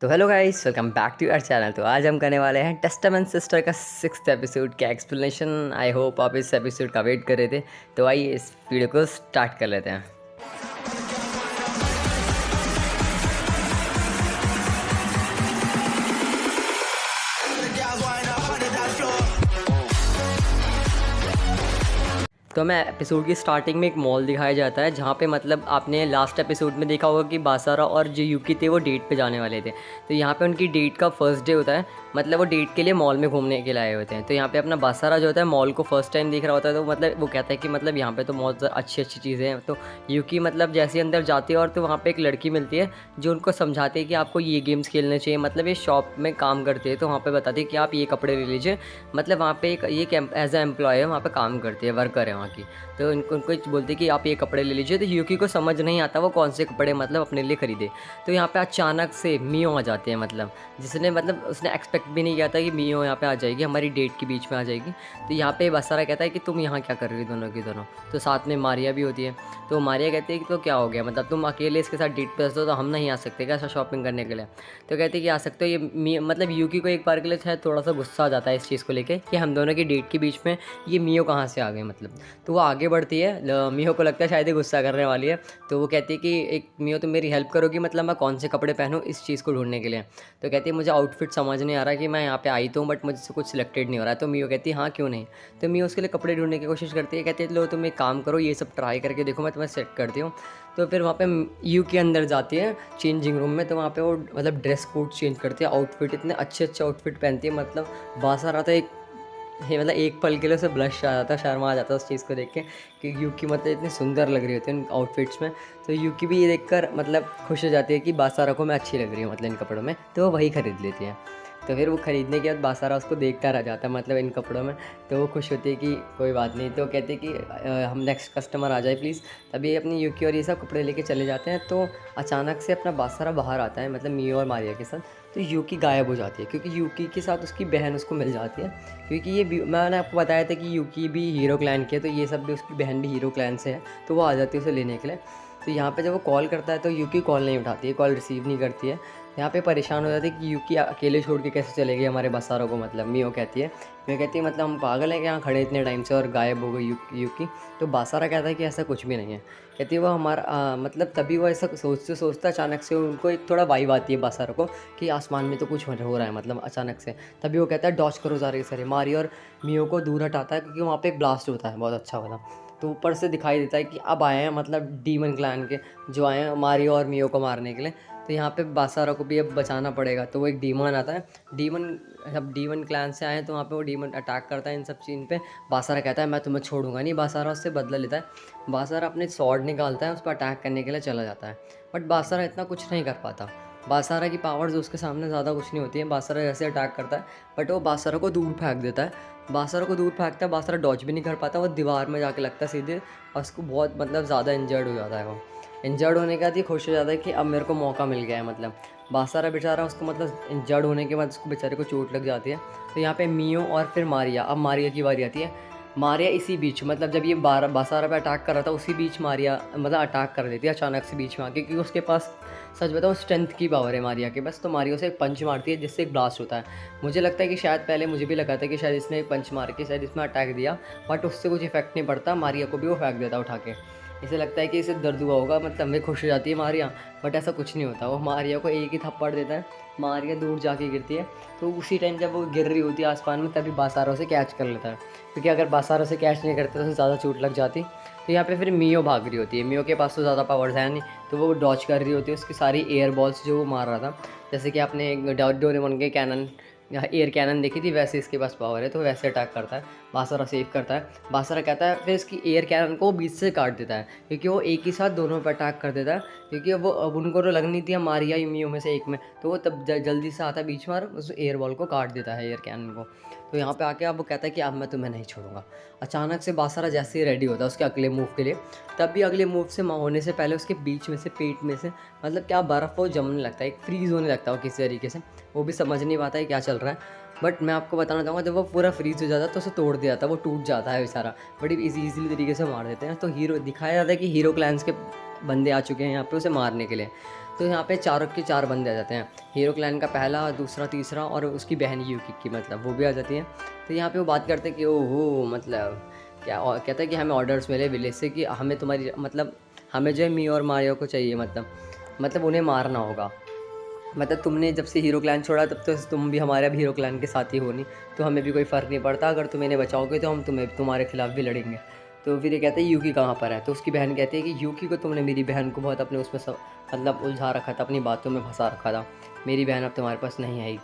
तो hello guys, welcome back to our channel. तो आज हम करने वाले हैं टेस्टामेंट सिस्टर का 6th एपिसोड का एक्सप्लेनेशन। आई होप आप इस एपिसोड का वेट कर रहे थे। तो आइए इस वीडियो को स्टार्ट कर लेते हैं। तो हमें एपिसोड की स्टार्टिंग में एक मॉल दिखाया जाता है, जहाँ पे मतलब आपने लास्ट एपिसोड में देखा होगा कि बासारा और जो यूकी थे वो डेट पे जाने वाले थे। तो यहाँ पे उनकी डेट का फर्स्ट डे होता है, मतलब वो डेट के लिए मॉल में घूमने के लिए आए होते हैं। तो यहाँ पे अपना बासारा जो होता है मॉल को फर्स्ट टाइम देख रहा होता है, तो मतलब वो कहता है कि मतलब यहाँ पे तो बहुत अच्छी अच्छी चीज़ें हैं। तो यूकी मतलब जैसे अंदर जाती है और तो वहाँ पर एक लड़की मिलती है जो उनको समझाती है कि आपको ये गेम्स खेलने चाहिए। मतलब ये शॉप में काम करते हैं, तो वहाँ पर बताती है कि आप ये कपड़े ले लीजिए। मतलब वहाँ पर एक ये एज ए एम्प्लॉय है, वहाँ पर काम करती है, वर्कर है वहाँ की। तो उनको बोलते कि आप ये कपड़े ले लीजिए। तो यूकी को समझ नहीं आता वो कौन से कपड़े मतलब अपने लिए ख़रीदे। तो यहाँ पे अचानक से मियो आ जाते हैं, मतलब जिसने मतलब उसने एक्सपेक्ट भी नहीं किया था कि मियो यहाँ पे आ जाएगी, हमारी डेट के बीच में आ जाएगी। तो यहाँ पे बासारा कहता है कि तुम यहाँ क्या कर रही हो दोनों की दोनों। तो साथ में मारिया भी होती है। तो मारिया कहती है कि तो क्या हो गया, मतलब तुम अकेले इसके साथ डेट पे हो तो हम नहीं आ सकते क्या शॉपिंग करने के लिए। तो कहती है कि आ सकते हो। ये मतलब यूकी को एक बार के लिए शायद थोड़ा सा गुस्सा आ जाता है इस चीज़ को लेकर कि हम दोनों की डेट के बीच में ये मियो कहाँ से आ गए मतलब। तो वो आगे बढ़ती है। मियो को लगता है शायद ये गुस्सा करने वाली है। तो वो कहती है कि एक मियो तुम मेरी हेल्प करोगी, मतलब मैं कौन से कपड़े पहनूँ इस चीज़ को ढूंढने के लिए। तो कहती है मुझे आउटफिट समझ नहीं आ रहा कि मैं यहाँ पे आई तो हूँ, बट मुझसे कुछ सिलेक्टेड नहीं हो रहा है। तो मियो कहती है हाँ क्यों नहीं। तो मियो उसके लिए कपड़े ढूंढने की कोशिश करती है। कहती है लो तुम एक काम करो, ये सब ट्राई करके देखो, मैं तुम्हें सेट करती हूँ। तो फिर वहाँ पे यू के अंदर जाती है चेंजिंग रूम में। तो वहाँ पे वो मतलब ड्रेस कोड चेंज करती है, आउटफिट इतने अच्छे अच्छे आउटफिट पहनती है। मतलब बासा आता है मतलब एक पल के लिए उसे ब्लश आ जाता है, शर्मा आ जाता है उस चीज़ को देख के कि यूकी मतलब इतनी सुंदर लग रही होती है उन आउटफिट्स में। तो यूकी भी ये देखकर मतलब खुश हो जाती है कि बासारा को मैं अच्छी लग रही हूँ मतलब इन कपड़ों में। तो वो वही ख़रीद लेती है। तो फिर वो ख़रीदने के बाद बासारा उसको देखता रह जाता है मतलब इन कपड़ों में। तो वो खुश होती है कि कोई बात नहीं। तो कहते हैं कि हम नेक्स्ट कस्टमर आ जाए प्लीज़। तभी अपनी यूकी और ये सब कपड़े लेके चले जाते हैं। तो अचानक से अपना बासारा बाहर आता है, मतलब मियो और मारिया के साथ। तो यूकी गायब हो जाती है क्योंकि यूकी के साथ उसकी बहन उसको मिल जाती है। क्योंकि ये मैंने आपको बताया था कि यूकी भी हीरो क्लैन की है, तो ये सब भी उसकी बहन भी हीरो क्लैन से है। तो वो आ जाती है उसे लेने के लिए। तो यहाँ पे जब वो कॉल करता है तो यूकी कॉल नहीं उठाती है, कॉल रिसीव नहीं करती है। यहाँ पे परेशान हो जाती है कि यूकी अकेले छोड़ के कैसे चले गए हमारे बासारा को। मतलब मियो कहती है मतलब हम पागल हैं कि यहाँ खड़े इतने टाइम से और गायब हो गई यूकी। तो बासारा कहता है कि ऐसा कुछ भी नहीं है। कहती है वो हमारा मतलब तभी वो ऐसा सोचते सोचते अचानक से उनको एक थोड़ा वाइब आती है बासारा को कि आसमान में तो कुछ हो रहा है मतलब अचानक से। तभी वो कहता है डॉज करो सारे सारे। मारी और मियो को दूर हटाता है क्योंकि वहाँ पे एक ब्लास्ट होता है बहुत अच्छा वाला। तो ऊपर से दिखाई देता है कि अब आए हैं मतलब डीमन क्लैन के जो आए हैं मारियो और मियो को मारने के लिए। तो यहाँ पे बासारा को भी अब बचाना पड़ेगा। तो वो एक डीमन आता है। डीमन जब डीमन क्लैन से आए हैं तो वहाँ पे वो डीमन अटैक करता है इन सब चीज़ पे। बासारा कहता है मैं तुम्हें छोड़ूंगा नहीं। बासारा उससे बदला लेता है। बासारा अपने स्वॉर्ड निकालता है, उस पर अटैक करने के लिए चला जाता है। बट बासारा इतना कुछ नहीं कर पाता। बासारा की पावर्स उसके सामने ज़्यादा कुछ नहीं होती है। बासारा जैसे अटैक करता है बट वो बासारा को दूर फेंक देता है। बासारा को दूर फेंकता है, बासारा डॉज भी नहीं कर पाता, वो दीवार में जाके लगता है सीधे और उसको बहुत मतलब ज़्यादा इंजर्ड हो जाता है। वो इंजर्ड होने के बाद ये खुश हो जाता है कि अब मेरे को मौका मिल गया है। मतलब बासारा बेचारा उसको मतलब इंजर्ड होने के बाद उसको बेचारे को चोट लग जाती है। तो यहाँ पे मियो और फिर मारिया, अब मारिया की बारी आती है। मारिया इसी बीच मतलब जब ये बासारा पे अटैक कर रहा था उसी बीच मारिया मतलब अटैक कर देती है अचानक से बीच में आके, क्योंकि उसके पास सच बताऊँ स्ट्रेंथ की पावर है मारिया के बस। तो मारिया उसे एक पंच मारती है जिससे एक ब्लास्ट होता है। मुझे लगता है कि शायद पहले मुझे भी लगा था कि शायद इसने एक पंच मार के शायद इसमें अटैक दिया, बट उससे कुछ इफेक्ट नहीं पड़ता। मारिया को भी वो फेंक देता उठा के। इसे लगता है कि इसे दर्द हुआ होगा, मतलब हमें खुश हो जाती है मारिया, बट ऐसा कुछ नहीं होता। वो मारिया को एक ही थप्पड़ देता है, मारिया दूर जाके गिरती है। तो उसी टाइम जब वो गिर रही होती है आसमान में तभी बासारा उसे कैच कर लेता है, क्योंकि अगर बासारा उसे कैच नहीं करता तो उसे ज़्यादा चोट लग जाती। तो यहाँ पे फिर मियो भाग रही होती है। मियो के पास तो ज़्यादा पावर्स है नहीं, तो वो डॉच कर रही होती है उसकी सारी एयर बॉल्स जो वो मार रहा था। जैसे कि आपने डोरेमोन के कैनन एयर कैनन देखी थी, वैसे इसके पास पावर है, तो वैसे अटैक करता है। बासारा सेव करता है। बासारा कहता है फिर इसकी एयर कैनन को बीच से काट देता है, क्योंकि वो एक ही साथ दोनों पर अटैक कर देता है। क्योंकि वो अब उनको तो लगनी थी मारिया मियो में से एक में, तो वो तब जल्दी से आता है बीच में और उस एयर बॉल को काट देता है, एयर कैनन को। तो यहाँ पे आके अब वो कहता है कि अब मैं तुम्हें नहीं छोड़ूंगा। अचानक से बासारा जैसे ही रेडी होता है उसके अगले मूव के लिए, तब भी अगले मूव से होने से पहले उसके बीच में से पेट में से मतलब क्या बर्फ़ वो जमने लगता है, एक फ्रीज़ होने लगता है वो किसी तरीके से। वो भी समझ नहीं पाता है क्या चल रहा है। बट मैं आपको बताना चाहूँगा जब वो पूरा फ्रीज़ हो जाता है तो उसे तोड़ दिया जाता है, वो टूट जाता है बेचारा। बड़ी ईज़िली तरीके से मार देते हैं। तो हीरो दिखाया जाता है कि हीरो क्लैंस के बंदे आ चुके हैं यहाँ पे उसे मारने के लिए। तो यहाँ पे चारों के चार बंदे आ जाते हैं, हीरो क्लैन का पहला, दूसरा, तीसरा और उसकी बहन यूकी की, मतलब वो भी आ जाती है। तो यहाँ पे वो बात करते हैं कि ओहो मतलब क्या, और कहता है कि हमें ऑर्डर्स मिले विलेज से कि हमें तुम्हारी मतलब हमें जो है मियो और मारियो को चाहिए, मतलब उन्हें मारना होगा। मतलब तुमने जब से हीरो क्लैन छोड़ा तब तो तुम भी हमारे अब हीरो क्लैन के साथ ही हो नहीं, तो हमें भी कोई फ़र्क नहीं पड़ता, अगर तुम इन्हें बचाओगे तो हम तुम्हारे खिलाफ़ भी लड़ेंगे। तो फिर ये कहते हैं यूकी कहाँ पर है, तो उसकी बहन कहती है कि यूकी को तुमने, मेरी बहन को बहुत अपने उसमें सब मतलब उलझा रखा था, अपनी बातों में फंसा रखा था, मेरी बहन अब तुम्हारे पास नहीं आएगी।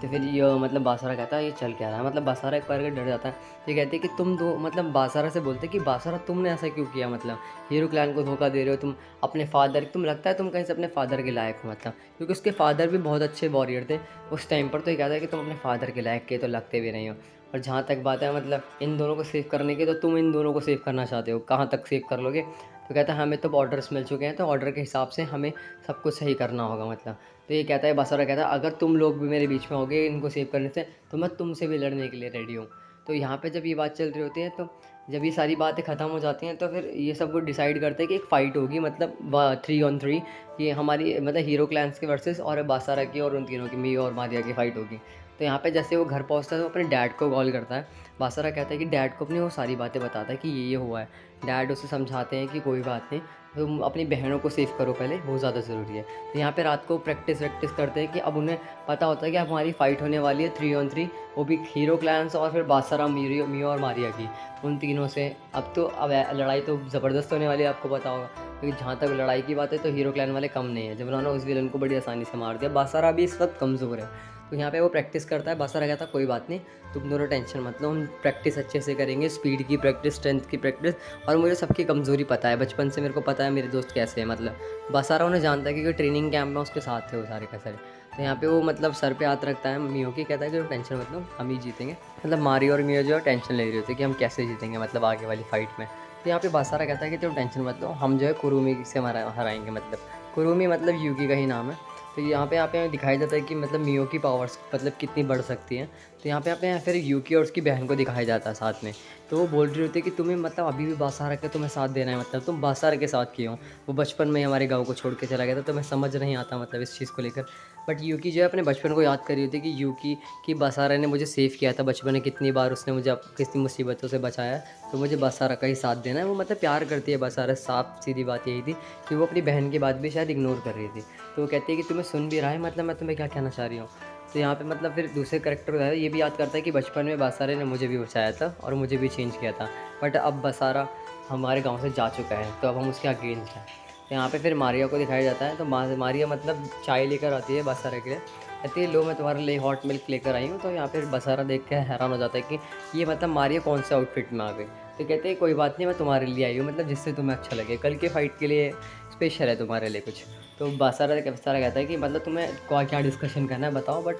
तो फिर ये मतलब बासारा कहता है ये चल क्या रहा है, मतलब बासारा एक बार के डर जाता है। तो ये कहते हैं कि तुम दो, मतलब बासारा से बोलते हैं कि बासारा तुमने ऐसा क्यों किया, मतलब हीरो क्लैन को धोखा दे रहे हो तुम अपने फादर, तुम लगता है तुम कहीं से अपने फादर के लायक हो, मतलब क्योंकि उसके फादर भी बहुत अच्छे वॉरियर थे उस टाइम पर। तो ये कहता है कि तुम अपने फादर के लायक के तो लगते भी नहीं हो। और जहाँ तक बात है मतलब इन दोनों को सेव करने की, तो तुम इन दोनों को सेव करना चाहते हो, कहाँ तक सेव कर लोगे। तो कहता है हमें तो ऑर्डर्स मिल चुके हैं, तो ऑर्डर के हिसाब से हमें सब कुछ सही करना होगा, मतलब। तो ये कहता है, बासारा कहता है अगर तुम लोग भी मेरे बीच में होगे इनको सेव करने से, तो मैं तुमसे भी लड़ने के लिए रेडी हूँ। तो यहाँ पे जब ये बात चल रही होती है, तो जब ये सारी बातें ख़त्म हो जाती हैं, तो फिर ये सब वो डिसाइड करते हैं कि एक फ़ाइट होगी, मतलब 3 on 3, कि हमारी मतलब हीरो क्लैंस के वर्सेस और बासारा की और उन तीनों की, मियो और मारिया की फ़ाइट होगी। तो यहाँ पे जैसे वो घर पहुँचता है तो अपने डैड को कॉल करता है। बासारा कहता है कि डैड को अपनी वो सारी बातें बताता है कि ये हुआ है। डैड उसे समझाते हैं कि कोई बात नहीं, तुम अपनी बहनों को सेव करो पहले, वो ज़्यादा ज़रूरी है। तो यहाँ पे रात को प्रैक्टिस करते हैं कि अब उन्हें पता होता है कि अब हमारी फ़ाइट होने वाली है 3 on 3, वो भी हीरो क्लैंस और फिर बासारा, मियो और मारिया की, उन तीनों से। अब लड़ाई तो ज़बरदस्त होने वाली है, आपको पता होगा, क्योंकि जहाँ तक लड़ाई की बात है तो हीरो क्लैन वाले कम नहीं है, जब उन्होंने उस विलन को बड़ी आसानी से मार दिया। बासारा भी इस वक्त कमज़ोर है। तो यहाँ पे वो प्रैक्टिस करता है, बासारा कहता है कोई बात नहीं, तुम दोनों टेंशन मत लो, हम प्रैक्टिस अच्छे से करेंगे, स्पीड की प्रैक्टिस, स्ट्रेंथ की प्रैक्टिस, और मुझे सबकी कमज़ोरी पता है, बचपन से मेरे को पता है मेरे दोस्त कैसे हैं, मतलब बासारा उन्हें जानता है क्योंकि ट्रेनिंग कैंप में उसके साथ थे वो सारे के सारे। तो यहाँ पे वो मतलब सर पे हाथ रखता है मियो की, कहता है कि टेंशन मत लो, हम ही जीतेंगे। मतलब मारियो और मियो जो है टेंशन ले रही होती है कि हम कैसे जीतेंगे, मतलब आगे वाली फाइट में। तो यहाँ पे बासारा कहता है कि तुम टेंशन मत लो, हम जो है कुरुमी से हराएंगे, मतलब कुरुमी मतलब यूकी का ही नाम है। तो यहाँ पे दिखाया जाता है कि मतलब मियो की पावर्स मतलब कितनी बढ़ सकती हैं। तो यहाँ पे फिर यूकी और उसकी बहन को दिखाया जाता है साथ में। तो वो बोल रही होती है कि तुम्हें मतलब अभी भी बासारा के तुम्हें साथ देना है, मतलब तुम बासारा के साथ क्यों, वो बचपन में हमारे गांव को छोड़ के चला गया था, तो मैं समझ नहीं आता मतलब इस चीज़ को लेकर। बट यूकी जो है अपने बचपन को याद कर रही होती है कि यूकी की बासारा ने मुझे सेव किया था बचपन में, कितनी बार उसने मुझे कितनी मुसीबतों से बचाया है, तो मुझे बासारा का ही साथ देना है। वो मतलब प्यार करती है बासारा, साफ सीधी बात यही थी कि वो अपनी बहन की बात भी शायद इग्नोर कर रही थी। तो वो कहती है कि तुम्हें सुन भी रहा है, मतलब मैं तुम्हें क्या कहना चाह रही हूँ। तो यहाँ पे मतलब फिर दूसरे करेक्टर है ये भी याद करता है कि बचपन में बासारे ने मुझे भी बचाया था और मुझे भी चेंज किया था, बट अब बासारा हमारे गांव से जा चुका है, तो अब हम उसके अगेंस्ट हैं। तो यहाँ पे फिर मारिया को दिखाया जाता है। तो मारिया मतलब चाय लेकर आती है बासारा के लिए, कहती है लो मैं तुम्हारे लिए हॉट मिल्क लेकर आई हूँ। तो यहाँ पे बासारा देख के हैरान हो जाता है कि ये मतलब मारिया कौन से आउटफिट में आ गई। तो कहते हैं कोई बात नहीं, मैं तुम्हारे लिए आई हूँ, मतलब जिससे तुम्हें अच्छा लगे, कल के फ़ाइट के लिए स्पेशल है तुम्हारे लिए कुछ। तो बासारा कहता है कि मतलब तुम्हें क्या डिस्कशन करना है बताओ, बट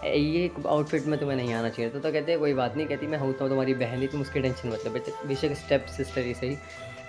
ये आउटफिट में तुम्हें नहीं आना चाहिए। तो कहते हैं कोई बात नहीं, कहती मैं होता हूँ तुम्हारी बहन ही, तुम उसकी टेंशन मतलब बेशक स्टेप सिस्टर ही सही।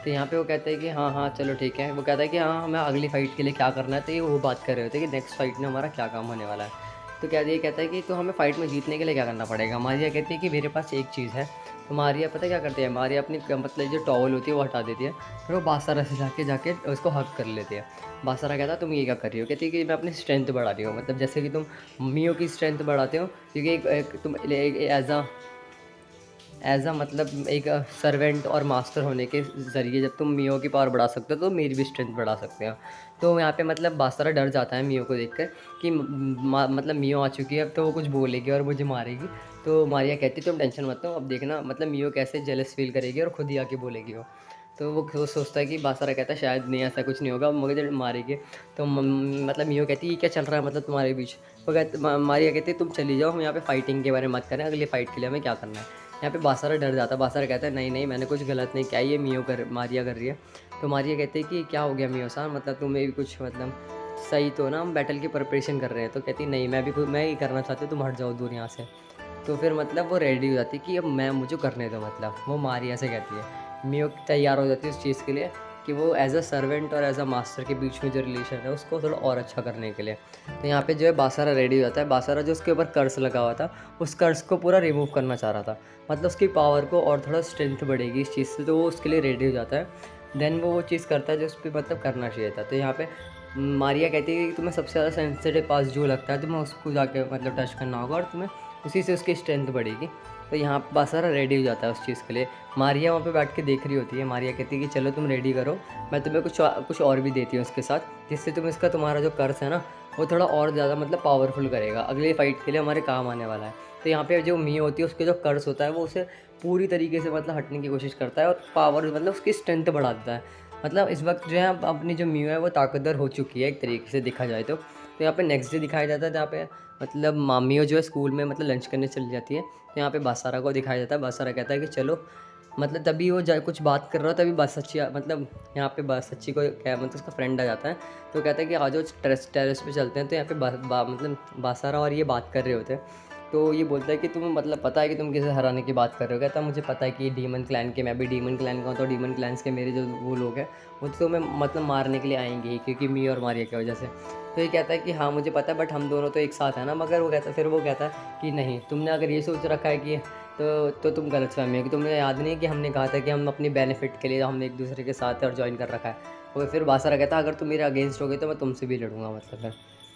तो यहाँ पे वो कहते हैं कि हाँ हाँ चलो ठीक है। वो कहता है कि हाँ हमें अगली फ़ाइट के लिए क्या करना है। तो ये वो बात कर रहे होते हैं कि नेक्स्ट फाइट में हमारा क्या काम होने वाला है। तो कहता है कि तो हमें फ़ाइट में जीतने के लिए क्या करना पड़ेगा। मारिया कहती है कि मेरे पास एक चीज़ है। तो मारिया पता क्या करती है, मारिया अपनी मतलब जो टॉवल होती है वो हटा देती है, फिर वो बासारा से जाके उसको हक कर लेती है। बासारा कहता है तुम ये क्या कर रही हो। कहती है कि मैं अपनी स्ट्रेंथ बढ़ा रही हूँ, मतलब जैसे कि तुम मियो की स्ट्रेंथ बढ़ाते हो, क्योंकि तुम एज अ मतलब एक सर्वेंट और मास्टर होने के ज़रिए जब तुम मियो की पावर बढ़ा सकते हो तो मेरी भी स्ट्रेंथ बढ़ा सकते हो। तो यहाँ पे मतलब बासारा डर जाता है मियो को देखकर कि मतलब मियो आ चुकी है, अब तो वो कुछ बोलेगी और मुझे मारेगी। तो मारिया कहती तुम टेंशन मत लो, अब देखना मतलब मियो कैसे जेलस फील करेगी और खुद ही आके बोलेगी वो। तो वो सोचता है कि बासारा कहता है शायद नहीं ऐसा कुछ नहीं होगा, मुझे मारेगी। तो मतलब मियो कहती है ये क्या चल रहा है मतलब तुम्हारे बीच। वो कहते मारिया कहती है तुम चली जाओ, हम यहाँ पे फाइटिंग के बारे में मत करें, अगली फ़ाइट के लिए हमें क्या करना है। यहाँ पे बासारा डर जाता है। बासारा कहता है नहीं नहीं मैंने कुछ गलत नहीं किया, ये मारिया कर रही है। तो मारिया कहती है कि क्या हो गया मियो साहब, मतलब तुम्हें भी कुछ मतलब सही तो ना, हम बैटल की प्रिपरेशन कर रहे हैं। तो कहती नहीं मैं ही करना चाहती हूँ, तुम हट जाओ दूर यहाँ से। तो फिर मतलब वो रेडी हो जाती है कि अब मुझे करने दो, मतलब वो मारिया से कहती है। मियो तैयार हो जाती है उस चीज़ के लिए कि वो एज अ सर्वेंट और एज अ मास्टर के बीच में जो रिलेशन है उसको थोड़ा और अच्छा करने के लिए। तो यहाँ पे जो है बासारा रेडी हो जाता है। बासारा जो उसके ऊपर कर्स लगा हुआ था उस कर्स को पूरा रिमूव करना चाह रहा था, मतलब उसकी पावर को और थोड़ा स्ट्रेंथ बढ़ेगी इस चीज़ से, तो वो उसके लिए रेडी हो जाता है। देन वो चीज़ करता है जो उस पर मतलब करना चाहिए था। तो यहाँ पे मारिया कहती है कि तुम्हें सबसे ज़्यादा सेंसिटिव पास जो लगता है तुम्हें उसको जाके मतलब टच करना होगा और तुम्हें उसी से उसकी स्ट्रेंथ बढ़ेगी। तो यहाँ पर बासारा रेडी हो जाता है उस चीज़ के लिए। मारिया वहाँ पे बैठ के देख रही होती है। मारिया कहती है कि चलो तुम रेडी करो, मैं तुम्हें कुछ और भी देती हूँ उसके साथ, जिससे तुम्हारा जो कर्स है ना वो थोड़ा और ज़्यादा मतलब पावरफुल करेगा, अगले फाइट के लिए हमारे काम आने वाला है। तो यहाँ पे जो मी होती है उसके जो कर्स होता है वो उसे पूरी तरीके से मतलब हटने की कोशिश करता है और पावर मतलब उसकी स्ट्रेंथ बढ़ा देता है। मतलब इस वक्त जो है अपनी जो म्यू है वो ताकतवर हो चुकी है एक तरीके से देखा जाए तो। यहाँ पे नेक्स्ट डे दिखाया जाता है जहाँ पे मतलब मामियो जो है स्कूल में मतलब लंच करने चली जाती है। तो यहाँ पे बासारा को दिखाया जाता है। बासारा कहता है कि चलो, मतलब तभी वो कुछ बात कर रहा हो तभी बासच्ची मतलब यहाँ पे बासच्ची को क्या मतलब उसका फ्रेंड आ जाता है। तो कहता है कि आज वो टेरेस पे चलते हैं। तो यहाँ पे मतलब बासारा और ये बात कर रहे होते हैं। तो ये बोलता है कि तुम्हें मतलब पता है कि तुम किसे हराने की बात कर रहे हो। कहता है मुझे पता है कि डीमन क्लैन के, मैं भी डीमन क्लैन का हूँ, तो डीमन क्लैंस के मेरे जो वो लोग हैं वो तो तुम्हें मतलब मारने के लिए आएंगे ही, क्योंकि मी और मारिया की वजह से। तो ये कहता है कि हाँ मुझे पता है, बट हम दोनों तो एक साथ हैं ना। मगर वो कहता है कि नहीं, तुमने अगर ये सोच रखा है कि तो तुम गलत फहमी है कि तुम्हें याद नहीं है कि हमने कहा था कि हम अपनी बेनिफिट के लिए हम एक दूसरे के साथ है और ज्वाइन कर रखा है। और फिर बासारा कहता है अगर तुम मेरे अगेंस्ट हो गए तो मैं तुमसे भी लड़ूंगा। मतलब फिर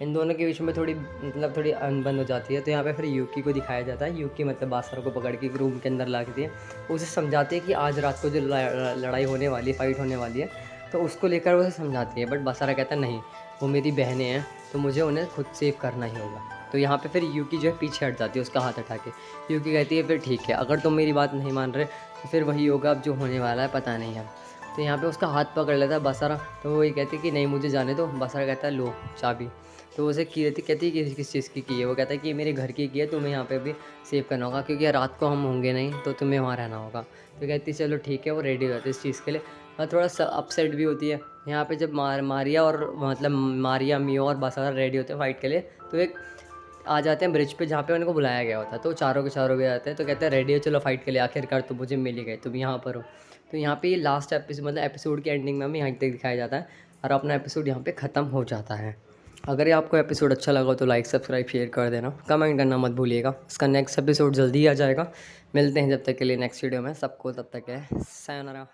इन दोनों के बीच में थोड़ी अनबन हो जाती है। तो यहाँ पे फिर यूकी को दिखाया जाता है। यूकी मतलब बासारा को पकड़ के एक रूम के अंदर ला के दिए, उसे समझाती है कि आज रात को जो लड़ाई होने वाली है, फाइट होने वाली है, तो उसको लेकर उसे समझाती है। बट बासारा कहता है नहीं, वो मेरी बहनें हैं तो मुझे उन्हें खुद सेव करना ही होगा। तो यहाँ पे फिर यूकी जो है पीछे हट जाती है उसका हाथ हटा के। यूकी कहती है फिर ठीक है, अगर तुम मेरी बात नहीं मान रहे तो फिर वही होगा अब जो होने वाला है, पता नहीं अब। तो यहाँ पे उसका हाथ पकड़ लेता है बासारा। तो वो ये कहती है कि नहीं मुझे जाने दो। बासारा कहता है लो चाबी। तो उसे कहती है कि किस चीज़ की है। वो कहता है कि मेरे घर की है, तुम्हें यहाँ पे भी सेव करना होगा क्योंकि रात को हम होंगे नहीं तो तुम्हें वहाँ रहना होगा। तो कहती है चलो ठीक है। वो रेडी हो जाती है इस चीज़ के लिए और थोड़ा सा अपसेट भी होती है। यहाँ पे जब मारिया और मतलब मारिया, मियो और बासारा रेडी होते हैं फाइट के लिए, तो एक आ जाते हैं ब्रिज पे जहाँ पे उनको बुलाया गया होता है। तो चारों के चारों भी आते हैं। तो कहते हैं रेडी हो चलो फाइट के लिए, आखिरकार तो मुझे मिल ही गए, तुम यहाँ पर हो। तो यहाँ पे ये लास्ट एपिसोड मतलब एपिसोड की एंडिंग में हमें यहाँ तक दिखाया जाता है और अपना एपिसोड यहाँ पे ख़त्म हो जाता है। अगर ये आपको एपिसोड अच्छा लगा तो लाइक सब्सक्राइब शेयर कर देना, कमेंट करना मत भूलिएगा। इसका नेक्स्ट एपिसोड जल्दी आ जाएगा। मिलते हैं जब तक के लिए नेक्स्ट वीडियो में। सबको तब तक है सायोनारा।